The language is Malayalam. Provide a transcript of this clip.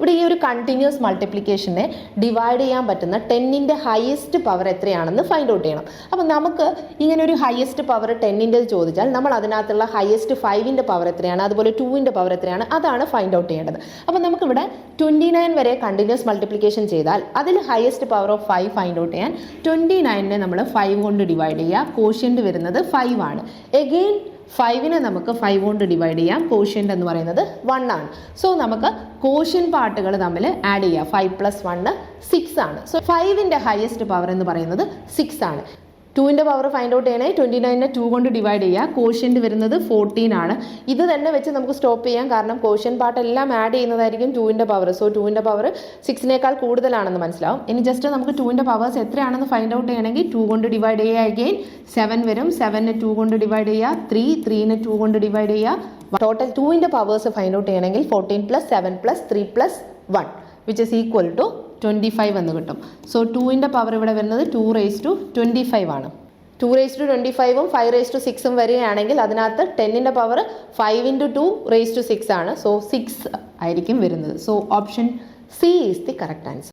ഇവിടെ ഈ ഒരു കണ്ടിന്യൂസ് മൾട്ടിപ്ലിക്കേഷനെ ഡിവൈഡ് ചെയ്യാൻ പറ്റുന്ന 10ന്റെ ഹയസ്റ്റ് പവർ എത്രയാണെന്ന് ഫൈൻഡ് ഔട്ട് ചെയ്യണം. അപ്പോൾ നമുക്ക് ഇങ്ങനെ ഒരു ഹയസ്റ്റ് പവർ 10ൻ്റെ ചോദിച്ചാൽ നമ്മൾ അതിനകത്തുള്ള ഹയസ്റ്റ് 5ന്റെ പവർ എത്രയാണ്, അതുപോലെ 2ന്റെ പവർ എത്രയാണ്, അതാണ് ഫൈൻഡ് ഔട്ട് ചെയ്യേണ്ടത്. അപ്പോൾ നമുക്കിവിടെ 29 വരെ കണ്ടിന്യൂസ് മൾട്ടിപ്ലിക്കേഷൻ ചെയ്താൽ അതിൽ highest power of 5 find out ചെയ്യാൻ 29നെ നമ്മൾ 5 കൊണ്ട് ഡിവൈഡ് ചെയ്യുക. കോഷ്യൻ്റ് വരുന്നത് 5 ആണ്. എഗെയിൻ 5നെ നമുക്ക് 5 കൊണ്ട് ഡിവൈഡ് ചെയ്യാം. കോഷ്യൻ്റ് എന്ന് പറയുന്നത് 1 ആണ്. സോ നമുക്ക് കോഷ്യൻ പാർട്ടുകൾ തമ്മിൽ ആഡ് ചെയ്യാം. 5 + 1 6 ആണ്. സോ 5ന്റെ ഹയസ്റ്റ് പവർ എന്ന് പറയുന്നത് 6 ആണ്. 2ന്റെ പവർ ഫൈൻഡ് ഔട്ട് ചെയ്യണേ. 29നെ 2 കൊണ്ട് ഡിവൈഡ് ചെയ്യുക. കോഷ്യൻ്റ് വരുന്നത് 14 ആണ്. ഇത് തന്നെ വെച്ച് നമുക്ക് സ്റ്റോപ്പ് ചെയ്യാം, കാരണം കോഷ്യൻ പാർട്ട് എല്ലാം ആഡ് ചെയ്യുന്നതായിരിക്കും 2ന്റെ പവർ. സോ 2ന്റെ പവർ 6നേക്കാൾ കൂടുതലാണെന്ന് മനസ്സിലാവും. ഇനി ജസ്റ്റ് നമുക്ക് 2ന്റെ പവേഴ്സ് എത്രയാണെന്ന് ഫൈൻഡ് ഔട്ട് ചെയ്യണമെങ്കിൽ 2 കൊണ്ട് ഡിവൈഡ് ചെയ്യുക. അഗെയിൻ 7 വരും. 7നെ 2 കൊണ്ട് ഡിവൈഡ് ചെയ്യുക. 3നെ 2 കൊണ്ട് ഡിവൈഡ് ചെയ്യുക. ടോട്ടൽ 2ന്റെ പവേഴ്സ് ഫൈൻഡ് ഔട്ട് ചെയ്യണമെങ്കിൽ 14 + 7 + 3 + 1 which is equal to 25 എന്ന് കിട്ടും. സോ 2ന്റെ പവർ ഇവിടെ വരുന്നത് 2^25 ആണ്. 2^25ഉം 5^6ഉം വരികയാണെങ്കിൽ അതിനകത്ത് 10ന്റെ പവർ 5 × 2^6 ആണ്. സോ 6 ആയിരിക്കും വരുന്നത്. So option C is the correct answer.